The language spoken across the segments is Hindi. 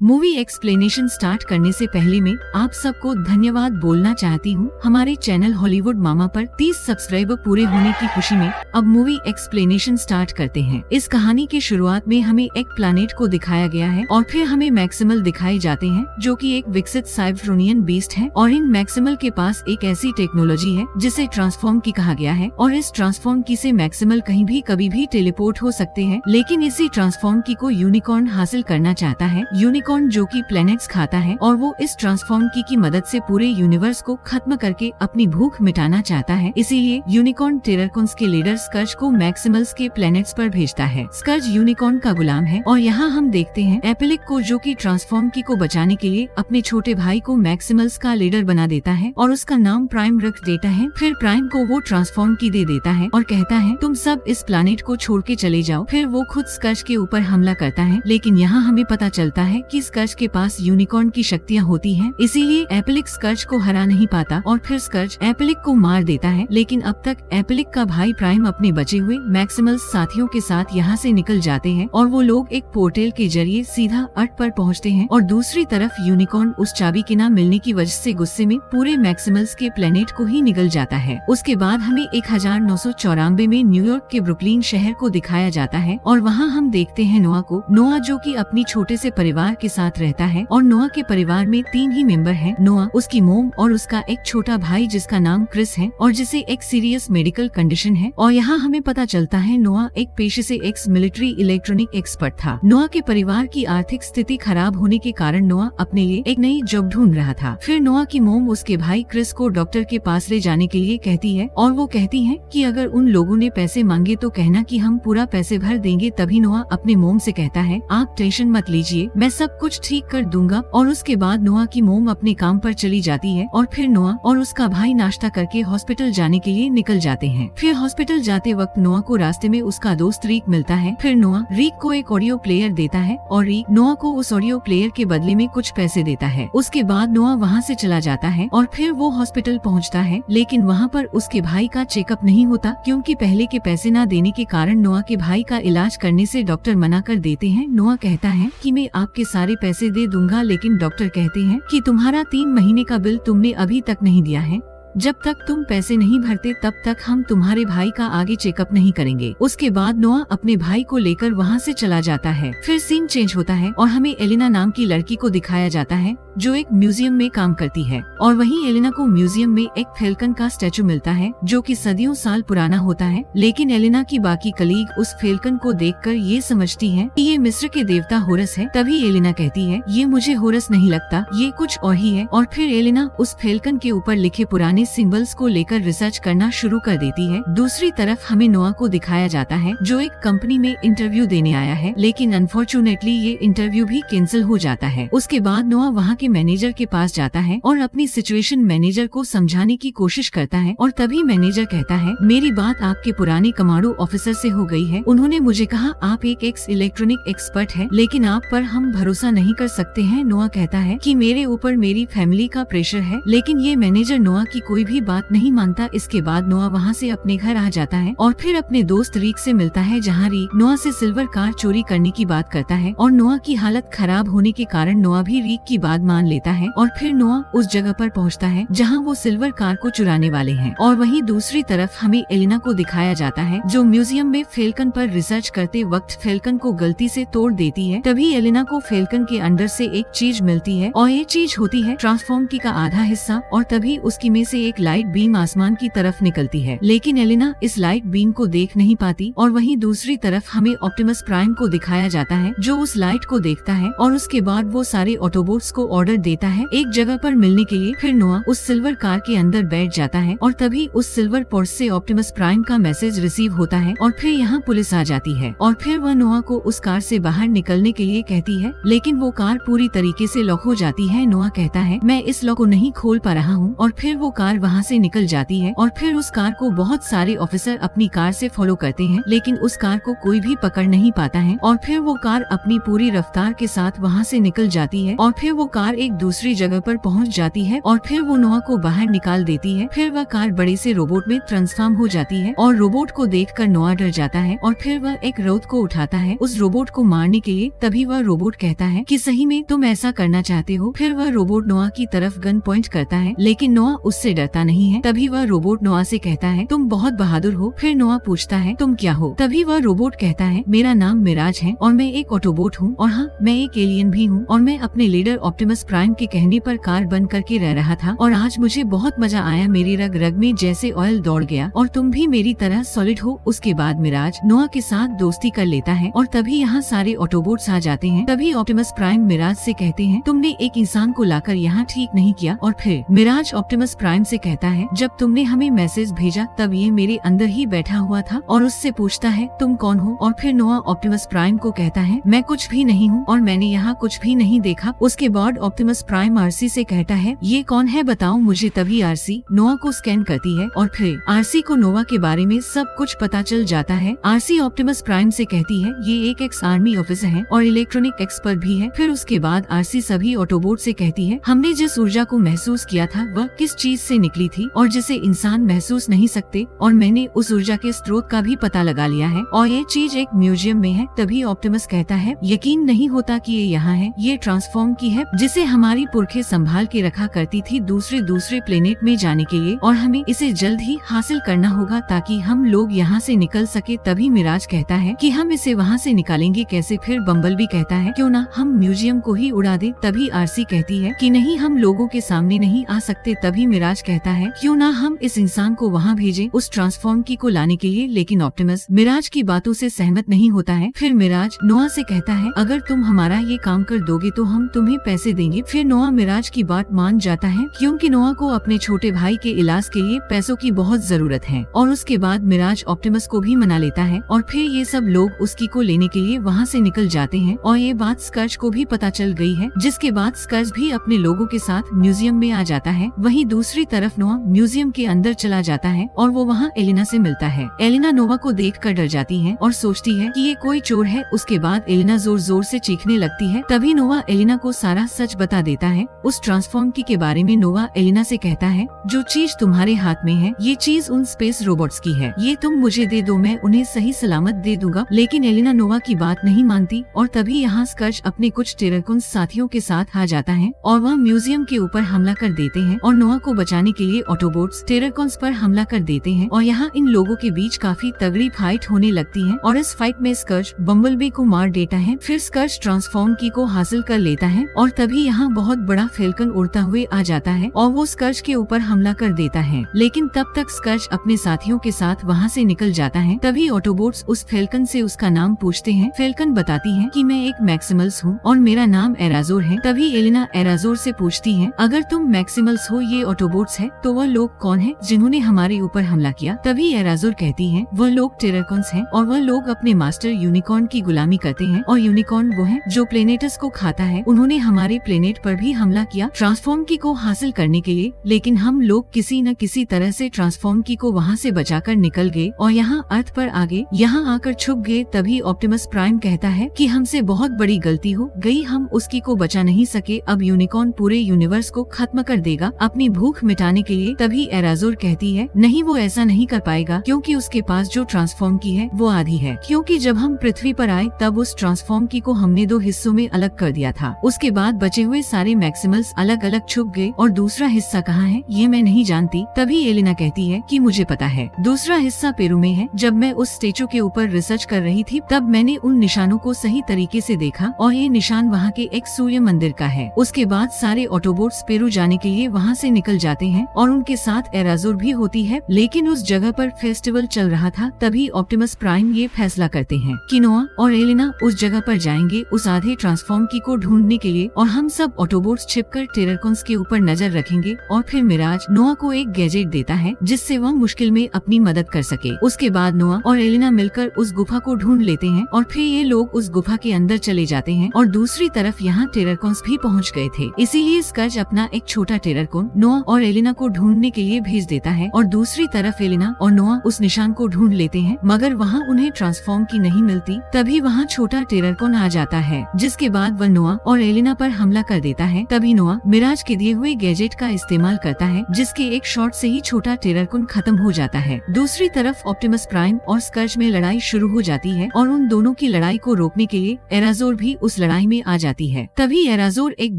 मूवी एक्सप्लेनेशन स्टार्ट करने से पहले मैं आप सबको धन्यवाद बोलना चाहती हूँ। हमारे चैनल हॉलीवुड मामा पर 30 सब्सक्राइबर पूरे होने की खुशी में अब मूवी एक्सप्लेनेशन स्टार्ट करते हैं। इस कहानी की शुरुआत में हमें एक प्लैनेट को दिखाया गया है और फिर हमें मैक्सिमल दिखाए जाते हैं, जो कि एक विकसित साइबेरियन बीस्ट है और इन मैक्सिमल के पास एक ऐसी टेक्नोलॉजी है जिसे ट्रांसफॉर्म की कहा गया है और इस ट्रांसफॉर्म की से मैक्सिमल कहीं भी कभी भी टेलीपोर्ट हो सकते हैं। लेकिन इसी ट्रांसफॉर्म की को यूनिकॉर्न हासिल करना चाहता है। यूनिकॉर्न जो कि प्लैनेट्स खाता है और वो इस ट्रांसफॉर्म की मदद से पूरे यूनिवर्स को खत्म करके अपनी भूख मिटाना चाहता है। इसीलिए यूनिकॉर्न टेररकॉन्स के लीडर स्कर्ज को मैक्सिमल्स के प्लैनेट्स पर भेजता है। स्कर्ज यूनिकॉर्न का गुलाम है और यहाँ हम देखते हैं एपिलिक को, जो कि ट्रांसफॉर्म को बचाने के लिए अपने छोटे भाई को मैक्सिमल्स का लीडर बना देता है और उसका नाम प्राइम रख देता है। फिर प्राइम को वो ट्रांसफॉर्म की दे देता है और कहता है तुम सब इस प्लैनेट को छोड़ के चले जाओ। फिर वो खुद स्कर्ज के ऊपर हमला करता है, लेकिन यहाँ हमें पता चलता है कि स्कर्ज के पास यूनिकॉर्न की शक्तियाँ होती हैं, इसीलिए एपिलिक स्कर्ज को हरा नहीं पाता और फिर स्कर्ज एपिलिक को मार देता है। लेकिन अब तक एपिलिक का भाई प्राइम अपने बचे हुए मैक्सिमल्स साथियों के साथ यहाँ से निकल जाते हैं और वो लोग एक पोर्टल के जरिए सीधा अर्थ पर पहुँचते हैं। और दूसरी तरफ यूनिकॉर्न उस चाबी के न मिलने की वजह से गुस्से में पूरे मैक्सिमल्स के प्लेनेट को ही निगल जाता है। उसके बाद हमें 1994 में न्यूयॉर्क के ब्रुकलिन शहर को दिखाया जाता है और वहाँ हम देखते हैं नोआ को। नोआ जो कि अपनी छोटे से परिवार के साथ रहता है और नोआ के परिवार में 3 ही मेंबर हैं, नोआ, उसकी मोम और उसका एक छोटा भाई जिसका नाम क्रिस है और जिसे एक सीरियस मेडिकल कंडीशन है। और यहाँ हमें पता चलता है नोआ एक पेशे से एक्स मिलिट्री इलेक्ट्रॉनिक एक्सपर्ट था। नोआ के परिवार की आर्थिक स्थिति खराब होने के कारण नोआ अपने लिए एक नई जॉब ढूंढ रहा था। फिर नोआ की मोम उसके भाई क्रिस को डॉक्टर के पास ले जाने के लिए कहती है और वो कहती है कि अगर उन लोगों ने पैसे मांगे तो कहना कि हम पूरा पैसे भर देंगे। तभी नोआ अपने मोम से कहता है आप टेंशन मत लीजिए, मैं सब कुछ ठीक कर दूंगा। और उसके बाद नोआ की मोम अपने काम पर चली जाती है और फिर नोआ और उसका भाई नाश्ता करके हॉस्पिटल जाने के लिए निकल जाते हैं। फिर हॉस्पिटल जाते वक्त नोआ को रास्ते में उसका दोस्त रीक मिलता है। फिर नोआ रीक को एक ऑडियो प्लेयर देता है और रीक नोआ को उस ऑडियो प्लेयर के बदले में कुछ पैसे देता है। उसके बाद नोआ वहाँ से चला जाता है और फिर वो हॉस्पिटल पहुँचता है, लेकिन वहाँ पर उसके भाई का चेकअप नहीं होता क्योंकि पहले के पैसे न देने के कारण नोआ के भाई का इलाज करने से डॉक्टर मना कर देते हैं। नोआ कहता है कि मैं आपके सारे पैसे दे दूंगा, लेकिन डॉक्टर कहते हैं कि तुम्हारा 3 महीने का बिल तुमने अभी तक नहीं दिया है। जब तक तुम पैसे नहीं भरते तब तक हम तुम्हारे भाई का आगे चेकअप नहीं करेंगे। उसके बाद नोआ अपने भाई को लेकर वहाँ से चला जाता है। फिर सीन चेंज होता है और हमें एलिना नाम की लड़की को दिखाया जाता है जो एक म्यूजियम में काम करती है और वहीं एलिना को म्यूजियम में एक फेल्कन का स्टैचू मिलता है जो कि सदियों साल पुराना होता है। लेकिन एलिना की बाकी कलीग उस फेल्कन को देखकर ये समझती है कि ये मिस्र के देवता होरस है। तभी एलिना कहती है ये मुझे होरस नहीं लगता, ये कुछ और ही है। और फिर एलिना उस फेल्कन के ऊपर लिखे पुराने सिंबल्स को लेकर रिसर्च करना शुरू कर देती है। दूसरी तरफ हमें नोआ को दिखाया जाता है जो एक कंपनी में इंटरव्यू देने आया है, लेकिन अनफॉर्चुनेटली ये इंटरव्यू भी कैंसिल हो जाता है। उसके बाद नोआ वहाँ के मैनेजर के पास जाता है और अपनी सिचुएशन मैनेजर को समझाने की कोशिश करता है और तभी मैनेजर कहता है मेरी बात आपके पुराने कमांडो ऑफिसर से हो गई है। उन्होंने मुझे कहा आप एक एक्स इलेक्ट्रॉनिक एक्सपर्ट है, लेकिन आप पर हम भरोसा नहीं कर सकते हैं। नोआ कहता है कि मेरे ऊपर मेरी फैमिली का प्रेशर है, लेकिन ये मैनेजर नोआ की कोई भी बात नहीं मानता। इसके बाद नोआ वहाँ से अपने घर आ जाता है और फिर अपने दोस्त रीक से मिलता है, जहाँ रीक नोआ से सिल्वर कार चोरी करने की बात करता है और नोआ की हालत खराब होने के कारण नोआ भी रीक की बात मान लेता है और फिर नोआ उस जगह पर पहुँचता है जहाँ वो सिल्वर कार को चुराने वाले हैं। और वहीं दूसरी तरफ हमें एलिना को दिखाया जाता है जो म्यूजियम में फेल्कन पर रिसर्च करते वक्त फेल्कन को गलती से तोड़ देती है। तभी एलिना को फेल्कन के अंदर से एक चीज मिलती है और ये चीज होती है ट्रांसफॉर्म की का आधा हिस्सा और तभी उसकी में से एक लाइट बीम आसमान की तरफ निकलती है, लेकिन एलिना इस लाइट बीम को देख नहीं पाती। और वहीं दूसरी तरफ हमें ऑप्टिमस प्राइम को दिखाया जाता है जो उस लाइट को देखता है और उसके बाद वो सारे ऑटोबोट्स को ऑर्डर देता है एक जगह पर मिलने के लिए। फिर नोआ उस सिल्वर कार के अंदर बैठ जाता है और तभी उस सिल्वर पोर्स से ऑप्टिमस प्राइम का मैसेज रिसीव होता है और फिर यहाँ पुलिस आ जाती है और फिर वह नोआ को उस कार से बाहर निकलने के लिए कहती है, लेकिन वो कार पूरी तरीके से लॉक हो जाती है। नोआ कहता है मैं इस लॉक को नहीं खोल पा रहा हूँ और फिर वो कार कार वहाँ से निकल जाती है और फिर उस कार को बहुत सारे ऑफिसर अपनी कार से फॉलो करते हैं, लेकिन उस कार को कोई भी पकड़ नहीं पाता है और फिर वो कार अपनी पूरी रफ्तार के साथ वहाँ से निकल जाती है और फिर वो कार एक दूसरी जगह पर पहुँच जाती है और फिर वो नोआ को बाहर निकाल देती है। फिर वह कार बड़े से रोबोट में ट्रांसफॉर्म हो जाती है और रोबोट को देखकर नोआ डर जाता है और फिर वह एक रॉड को उठाता है उस रोबोट को मारने के लिए। तभी वह रोबोट कहता है कि सही में तुम ऐसा करना चाहते हो। फिर वह रोबोट नोआ की तरफ गन पॉइंट करता है, लेकिन नोआ उससे डरता नहीं है। तभी वह रोबोट नोआ से कहता है तुम बहुत बहादुर हो। फिर नोआ पूछता है तुम क्या हो? तभी वह रोबोट कहता है मेरा नाम मिराज है और मैं एक ऑटोबोट हूँ और हाँ, मैं एक एलियन भी हूँ और मैं अपने लीडर ऑप्टिमस प्राइम के कहने पर कार बंद करके रह रहा था और आज मुझे बहुत मजा आया। मेरी रग रग में जैसे ऑयल दौड़ गया और तुम भी मेरी तरह सॉलिड हो। उसके बाद मिराज नोआ के साथ दोस्ती कर लेता है और तभी यहाँ सारे ऑटोबोट्स आ जाते हैं। तभी ऑप्टिमस प्राइम मिराज से कहते हैं तुमने एक इंसान को लाकर यहाँ ठीक नहीं किया। और फिर मिराज ऑप्टिमस प्राइम से कहता है जब तुमने हमें मैसेज भेजा तब ये मेरे अंदर ही बैठा हुआ था और उससे पूछता है तुम कौन हो? और फिर नोआ ऑप्टिमस प्राइम को कहता है मैं कुछ भी नहीं हूँ और मैंने यहाँ कुछ भी नहीं देखा। उसके बाद ऑप्टिमस प्राइम आरसी से कहता है ये कौन है बताओ मुझे। तभी आरसी नोआ को स्कैन करती है और फिर आरसी को नोआ के बारे में सब कुछ पता चल जाता है। आरसी ऑप्टिमस प्राइम से कहती है ये एक एक्स आर्मी ऑफिसर है और इलेक्ट्रॉनिक एक्सपर्ट भी है। फिर उसके बाद आरसी सभी ऑटोबोट से कहती है हमने जिस ऊर्जा को महसूस किया था वह किस चीज से निकली थी और जिसे इंसान महसूस नहीं सकते, और मैंने उस ऊर्जा के स्रोत का भी पता लगा लिया है और ये चीज एक म्यूजियम में है। तभी ऑप्टिमस कहता है यकीन नहीं होता कि ये यहाँ है। ये ट्रांसफॉर्म की है जिसे हमारी पुरखे संभाल के रखा करती थी दूसरे प्लेनेट में जाने के लिए और हमें इसे जल्द ही हासिल करना होगा ताकि हम लोग यहाँ से निकल सके। तभी मिराज कहता है कि हम इसे वहाँ से निकालेंगे कैसे? फिर बम्बल भी कहता है क्यों ना हम म्यूजियम को ही उड़ा दे। तभी आरसी कहती है कि नहीं, हम लोगों के सामने नहीं आ सकते। तभी मिराज कहता है क्यों ना हम इस इंसान को वहाँ भेजें उस ट्रांसफॉर्म की को लाने के लिए, लेकिन ऑप्टिमस मिराज की बातों से सहमत नहीं होता है। फिर मिराज नोआ से कहता है अगर तुम हमारा ये काम कर दोगे तो हम तुम्हें पैसे देंगे। फिर नोआ मिराज की बात मान जाता है क्योंकि नोआ को अपने छोटे भाई के इलाज के लिए पैसों की बहुत जरूरत है। और उसके बाद मिराज ऑप्टिमस को भी मना लेता है और फिर ये सब लोग उसकी को लेने के लिए वहाँ से निकल जाते हैं और ये बात स्कर्च को भी पता चल गई है, जिसके बाद स्कर्च भी अपने लोगों के साथ म्यूजियम में आ जाता है। वहीं दूसरी तरफ नोआ म्यूजियम के अंदर चला जाता है और वो वहाँ एलिना से मिलता है। एलिना नोआ को देखकर डर जाती है और सोचती है कि ये कोई चोर है। उसके बाद एलिना जोर जोर से चीखने लगती है। तभी नोआ एलिना को सारा सच बता देता है उस ट्रांसफॉर्म की के बारे में। नोआ एलिना से कहता है जो चीज तुम्हारे हाथ में है ये चीज उन स्पेस रोबोट्स की है, ये तुम मुझे दे दो, मैं उन्हें सही सलामत दे दूंगा। लेकिन एलिना नोआ की बात नहीं मानती और तभी यहाँ स्कर्च अपने कुछ टेराकोन्स साथियों के साथ आ जाता है और वह म्यूजियम के ऊपर हमला कर देते हैं और नोआ को बचाने के लिए ऑटोबोट्स टेराकोन्स पर हमला कर देते हैं और यहाँ इन लोगों के बीच काफी तगड़ी फाइट होने लगती है और इस फाइट में स्कर्च बम्बलबी को मार देता है। फिर स्कर्च ट्रांसफॉर्म की को हासिल कर लेता है और तभी यहाँ बहुत बड़ा फेल्कन उड़ता हुए आ जाता है और वो स्कर्च के ऊपर हमला कर देता है, लेकिन तब तक स्कर्च अपने साथियों के साथ वहाँ से निकल जाता है। तभी ऑटोबोट्स उस फेल्कन से उसका नाम पूछते हैं। फेल्कन बताती है कि मैं एक मैक्सिमल्स हूँ और मेरा नाम एराजोर है। तभी एलिना एराजोर से पूछती है अगर तुम मैक्सिमल्स हो, ये ऑटोबोट्स है, तो वह लोग कौन है जिन्होंने हमारे ऊपर हमला किया? तभी एराजोर कहती है वह लोग टेराकोन्स हैं और वह लोग अपने मास्टर यूनिकॉर्न की गुलामी करते हैं और यूनिकॉर्न वो है जो प्लेनेटस को खाता है। उन्होंने हमारे प्लेनेट पर भी हमला किया ट्रांसफॉर्म की को हासिल करने के लिए, लेकिन हम लोग किसी न किसी तरह से ट्रांसफॉर्म की को वहाँ से बचाकर निकल गए और यहाँ अर्थ पर आ गए, यहाँ आकर छुप गए। तभी ऑप्टिमस प्राइम कहता है कि हमसे बहुत बड़ी गलती हो गई, हम उसकी को बचा नहीं सके, अब यूनिकॉर्न पूरे यूनिवर्स को खत्म कर देगा अपनी भूख मिटाने के लिए। तभी एराजोर कहती है नहीं, वो ऐसा नहीं कर पाएगा क्योंकि उसके पास जो ट्रांसफॉर्म की है वो आधी है, क्योंकि जब हम पृथ्वी पर आए तब उस ट्रांसफॉर्म की को हमने 2 हिस्सों में अलग कर दिया था। उसके बाद बचे हुए सारे मैक्सिमल्स अलग अलग छुप गए और दूसरा हिस्सा कहाँ है ये मैं नहीं जानती। तभी एलिना कहती है कि मुझे पता है, दूसरा हिस्सा पेरू में है। जब मैं उस स्टेचू के ऊपर रिसर्च कर रही थी तब मैंने उन निशानों को सही तरीके से देखा और ये निशान वहाँ के एक सूर्य मंदिर का है। उसके बाद सारे ऑटोबोट्स पेरू जाने के लिए वहाँ से निकल जाते हैं और उनके साथ एराजोर भी होती है, लेकिन उस जगह पर फेस्टिवल चल रहा था। तभी ऑप्टिमस प्राइम ये फैसला करते हैं कि नोआ और एलिना उस जगह पर जाएंगे उस आधे ट्रांसफॉर्म की को ढूंढने के लिए और हम सब ऑटोबोट्स छिपकर टेराकोन्स के ऊपर नजर रखेंगे। और फिर मिराज नोआ को एक गैजेट देता है जिससे वह मुश्किल में अपनी मदद कर सके। उसके बाद नोआ और एलिना मिलकर उस गुफा को ढूंढ लेते हैं और फिर ये लोग उस गुफा के अंदर चले जाते हैं और दूसरी तरफ यहाँ टेराकोन्स भी पहुँच गए थे, इसीलिए स्कर्च अपना एक छोटा टेराकोन नोआ और एलिना एलिना को ढूंढने के लिए भेज देता है और दूसरी तरफ एलिना और नोआ उस निशान को ढूंढ लेते हैं, मगर वहाँ उन्हें ट्रांसफॉर्म की नहीं मिलती। तभी वहाँ छोटा टेररकॉन आ जाता है, जिसके बाद वह नोआ और एलिना पर हमला कर देता है। तभी नोआ मिराज के दिए हुए गैजेट का इस्तेमाल करता है, जिसके एक शॉट से ही छोटा टेररकॉन खत्म हो जाता है। दूसरी तरफ ऑप्टिमस प्राइम और स्कर्ज में लड़ाई शुरू हो जाती है और उन दोनों की लड़ाई को रोकने के लिए एराजोर भी उस लड़ाई में आ जाती है। तभी एराजोर एक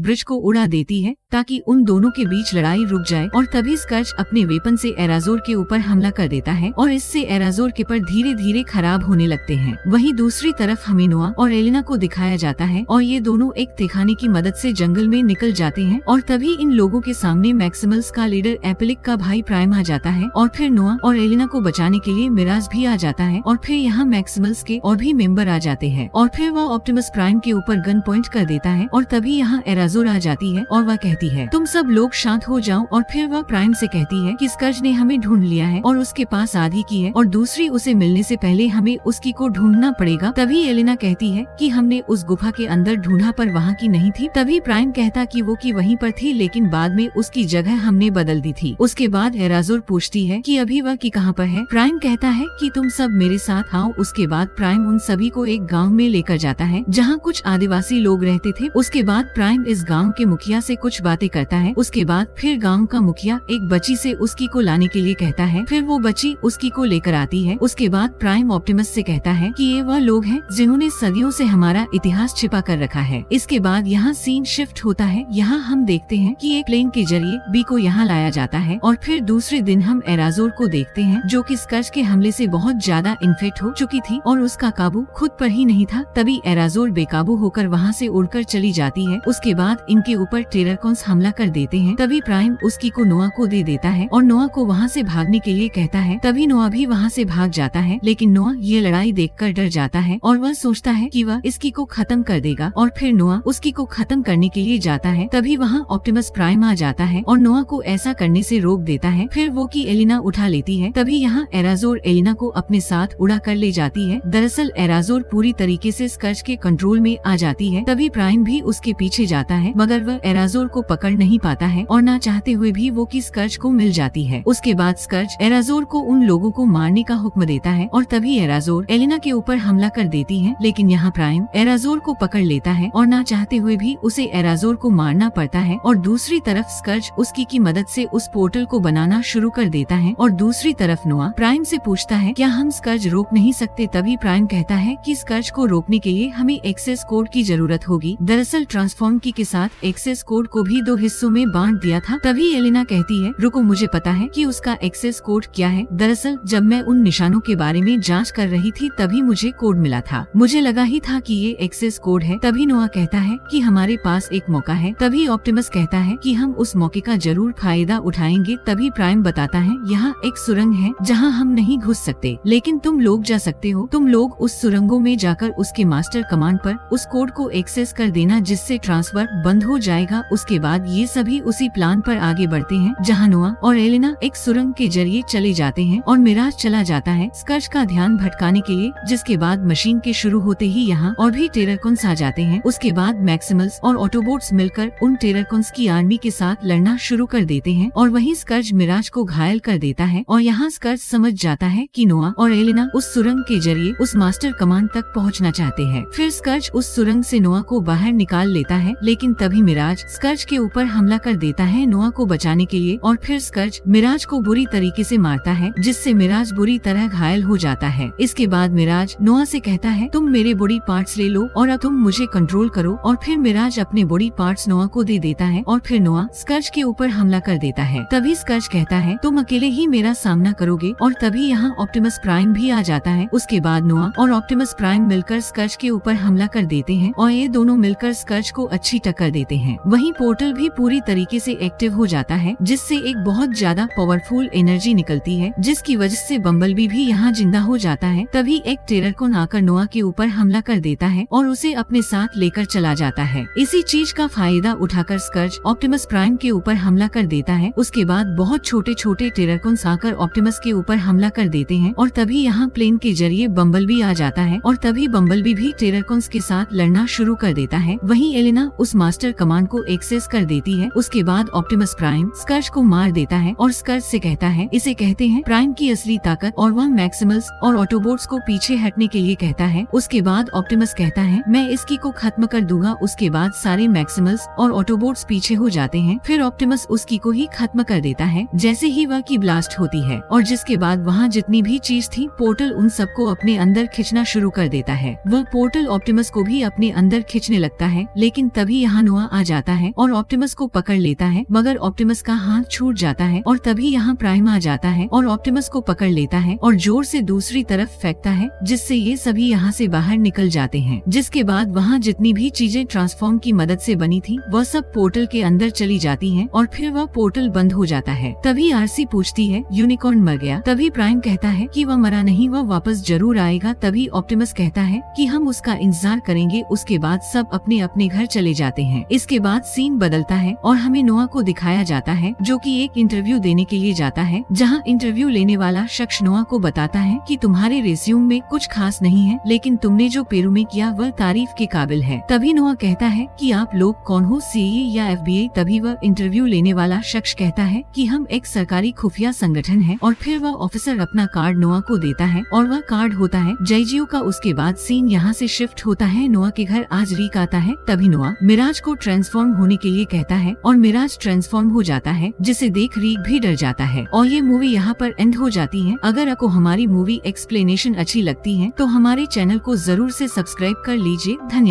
ब्रिज को उड़ा देती है ताकि उन दोनों के बीच लड़ाई रुक जाए और तभी स्कर्ज अपने वेपन से एराजोर के ऊपर हमला कर देता है और इससे एराजोर के पर धीरे धीरे खराब होने लगते हैं। वहीं दूसरी तरफ हमें नोआ और एलिना को दिखाया जाता है और ये दोनों एक तहखाने की मदद से जंगल में निकल जाते हैं और तभी इन लोगों के सामने मैक्सिमल्स का लीडर एपिलिक का भाई प्राइम आ जाता है और फिर नोआ और एलिना को बचाने के लिए मिराज भी आ जाता है और फिर यहाँ मैक्सिमल्स के और भी मेंबर आ जाते हैं और फिर वह ऑप्टिमस प्राइम के ऊपर गन पॉइंट कर देता है और तभी यहाँ एराजोर आ जाती है और वह कहती है तुम सब लोग शांत हो जाओ और फिर वह प्राइम से कहती है कि स्कर्ज ने हमें ढूंढ लिया है और उसके पास आधी की है और दूसरी उसे मिलने से पहले हमें उसकी को ढूंढना पड़ेगा। तभी एलिना कहती है कि हमने उस गुफा के अंदर ढूंढा पर वहाँ की नहीं थी। तभी प्राइम कहता कि वो की वहीं पर थी, लेकिन बाद में उसकी जगह हमने बदल दी थी। उसके बाद एराजोर पूछती है कि अभी वह की कहाँ पर है। प्राइम कहता है कि तुम सब मेरे साथ आओ। उसके बाद प्राइम उन सभी को एक गाँव में लेकर जाता है जहाँ कुछ आदिवासी लोग रहते थे। उसके बाद प्राइम इस गाँव के मुखिया से कुछ बातें करता है। उसके बाद फिर गाँव का मुखिया एक बच्ची से उसकी को लाने के लिए कहता है, फिर वो बच्ची उसकी को लेकर आती है। उसके बाद प्राइम ऑप्टिमस से कहता है कि ये वह लोग हैं जिन्होंने सदियों से हमारा इतिहास छिपा कर रखा है। इसके बाद यहाँ सीन शिफ्ट होता है। यहाँ हम देखते हैं कि एक प्लेन के जरिए बी को यहाँ लाया जाता है और फिर दूसरे दिन हम एराजोर को देखते हैं जो कि स्कर्ज के हमले से बहुत ज्यादा इन्फेक्ट हो चुकी थी और उसका काबू खुद पर ही नहीं था। तभी एराजोर बेकाबू होकर वहाँ से उड़कर चली जाती है। उसके बाद इनके ऊपर टेररकॉन्स हमला कर देते हैं। तभी प्राइम उसकी को नोआ को दे देता है और नोआ को वहाँ से भागने के लिए कहता है। तभी नोआ भी वहाँ से भाग जाता है, लेकिन नोआ ये लड़ाई देखकर डर जाता है और वह सोचता है कि वह इसकी को खत्म कर देगा और फिर नोआ उसकी को खत्म करने के लिए जाता है। तभी वहाँ ऑप्टिमस प्राइम आ जाता है और नोआ को ऐसा करने से रोक देता है। फिर वो की एलिना उठा लेती है। तभी यहाँ एराजोर एलिना को अपने साथ उड़ा कर ले जाती है। दरअसल एराजोर पूरी तरीके से स्कर्ज के कंट्रोल में आ जाती है। तभी प्राइम भी उसके पीछे जाता है, मगर वह एराजोर को पकड़ नहीं पाता है और ना चाहते हुए भी वो की स्कर्ज को मिल जाती है। उसके बाद स्कर्ज एराजोर को उन लोगों को मारने का हुक्म देता है और तभी एराजोर एलिना के ऊपर हमला कर देती है, लेकिन यहाँ प्राइम एराजोर को पकड़ लेता है और ना चाहते हुए भी उसे एराजोर को मारना पड़ता है। और दूसरी तरफ स्कर्ज उसकी की मदद से उस पोर्टल को बनाना शुरू कर देता है और दूसरी तरफ नोआ प्राइम से पूछता है क्या हम स्कर्ज रोक नहीं सकते। तभी प्राइम कहता है कि स्कर्ज को रोकने के लिए हमें एक्सेस कोड की जरूरत होगी। दरअसल ट्रांसफॉर्म की के साथ एक्सेस कोड को भी 2 हिस्सों में बांट दिया था। तभी एलिना कहती है रुको, मुझे पता है कि उसका एक्सेस कोड क्या है। दरअसल जब मैं उन निशानों के बारे में जांच कर रही थी तभी मुझे कोड मिला था, मुझे लगा ही था कि ये एक्सेस कोड है। तभी नोआ कहता है कि हमारे पास एक मौका है। तभी ऑप्टिमस कहता है कि हम उस मौके का जरूर फायदा उठाएंगे। तभी प्राइम बताता है यहाँ एक सुरंग है जहाँ हम नहीं घुस सकते, लेकिन तुम लोग जा सकते हो। तुम लोग उस सुरंगों में जाकर उसके मास्टर कमांड पर उस कोड को एक्सेस कर देना, जिससे ट्रांसफर बंद हो जाएगा। उसके बाद ये सभी उसी प्लान पर आगे बढ़ते हैं जहाँ नोआ और एलिना एक सुरंग के जरिए चले जाते हैं और मिराज चला जाता है स्कर्ज का ध्यान भटकाने के लिए। जिसके बाद मशीन के शुरू होते ही यहाँ और भी टेररकॉन्स आ जाते हैं। उसके बाद मैक्सिमल्स और ऑटोबोट्स मिलकर उन टेररकॉन्स की आर्मी के साथ लड़ना शुरू कर देते हैं और वहीं स्कर्ज मिराज को घायल कर देता है और यहाँ स्कर्ज समझ जाता है कि नोआ और एलिना उस सुरंग के जरिए उस मास्टर कमांड तक पहुँचना चाहते हैं। फिर स्कर्ज उस सुरंग से नोआ को बाहर निकाल लेता है, लेकिन तभी मिराज स्कर्ज के ऊपर हमला कर देता है नोआ को बचाने के लिए और फिर स्कर्ज मिराज को बुरी तरीके से मारता है, जिससे मिराज बुरी तरह घायल हो जाता है। इसके बाद मिराज नोआ से कहता है तुम मेरे बॉडी पार्ट्स ले लो और अब तुम मुझे कंट्रोल करो। और फिर मिराज अपने बॉडी पार्ट्स नोआ को दे देता है और फिर नोआ स्कर्ज के ऊपर हमला कर देता है। तभी स्कर्ज कहता है तुम अकेले ही मेरा सामना करोगे और तभी यहाँ ऑप्टिमस प्राइम भी आ जाता है। उसके बाद नोआ और ऑप्टिमस प्राइम मिलकर स्कर्ज के ऊपर हमला कर देते हैं और ये दोनों मिलकर स्कर्ज को अच्छी टक्कर देते हैं। वहीं पोर्टल भी पूरी तरीके से एक्टिव हो जाता है, जिससे एक बहुत ज्यादा पावरफुल एनर्जी निकलती है, जिसकी वजह से बम्बलबी भी यहाँ जिंदा हो जाता है। तभी एक टेररकॉन आकर नोआ के ऊपर हमला कर देता है और उसे अपने साथ लेकर चला जाता है। इसी चीज का फायदा उठाकर स्कर्ज ऑप्टिमस प्राइम के ऊपर हमला कर देता है। उसके बाद बहुत छोटे छोटे टेररकॉन्स आकर ऑप्टिमस के ऊपर हमला कर देते हैं और तभी यहाँ प्लेन के जरिए बम्बलबी आ जाता है और तभी बम्बलबी भी टेररकॉन्स के साथ लड़ना शुरू कर देता है। वहीं एलिना उस मास्टर कमांड को एक्सेस कर देती है। उसके बाद ऑप्टिमस प्राइम स्कर्श को मार देता है और स्कर्श से कहता है, इसे कहते हैं प्राइम की असली ताकत, और वह मैक्सिमल्स और ऑटोबोट्स को पीछे हटने के लिए कहता है। उसके बाद ऑप्टिमस कहता है, मैं इसकी को खत्म कर दूंगा। उसके बाद सारे मैक्सिमल्स और ऑटोबोट्स पीछे हो जाते हैं। फिर ऑप्टिमस उसकी को ही खत्म कर देता है जैसे ही वह की ब्लास्ट होती है, और जिसके बाद वहाँ जितनी भी चीज थी पोर्टल उन सबको अपने अंदर खींचना शुरू कर देता है। वह पोर्टल ऑप्टिमस को भी अपने अंदर खींचने लगता है, लेकिन तभी यहाँ नोआ आ जाता है और ऑप्टिमस को पकड़ लेता है, मगर ऑप्टिमस का हाथ छूट जाता है और तभी यहाँ प्राइम आ जाता है और ऑप्टिमस को पकड़ लेता है और जोर से दूसरी तरफ फेंकता है, जिससे ये सभी यहाँ से बाहर निकल जाते हैं। जिसके बाद वहाँ जितनी भी चीजें ट्रांसफॉर्म की मदद से बनी थी वह सब पोर्टल के अंदर चली जाती हैं और फिर वह पोर्टल बंद हो जाता है। तभी आरसी पूछती है, यूनिकॉर्न मर गया? तभी प्राइम कहता है कि वह मरा नहीं, वह वापस जरूर आएगा। तभी ऑप्टिमस कहता है कि हम उसका इंतजार करेंगे। उसके बाद सब अपने अपने घर चले जाते हैं। इसके बाद सीन बदलता है और हमें नोआ को दिखाया जाता है जो कि एक इंटरव्यू देने के लिए जाता है, जहां इंटरव्यू लेने वाला शख्स नोआ को बताता है कि तुम्हारे रिज्यूम में कुछ खास नहीं है, लेकिन तुमने जो पेरू में किया वह तारीफ के काबिल है। तभी नोआ कहता है कि आप लोग कौन हो, सीआईए या एफबीआई? तभी वह इंटरव्यू लेने वाला शख्स कहता है कि हम एक सरकारी खुफिया संगठन है, और फिर वह ऑफिसर अपना कार्ड नोआ को देता है और वह कार्ड होता है जयजियो का। उसके बाद सीन यहाँ से शिफ्ट होता है, नोआ के घर आज रीक आता है। तभी नोआ मिराज को ट्रांसफॉर्म होने के लिए कहता है और मिराज ट्रांसफॉर्म हो जाता है, जिसे देख रीक भी डर जाता है। और ये मूवी यहाँ पर एंड हो जाती है। अगर आपको हमारी मूवी एक्सप्लेनेशन अच्छी लगती है तो हमारे चैनल को जरूर से सब्सक्राइब कर लीजिए। धन्यवाद।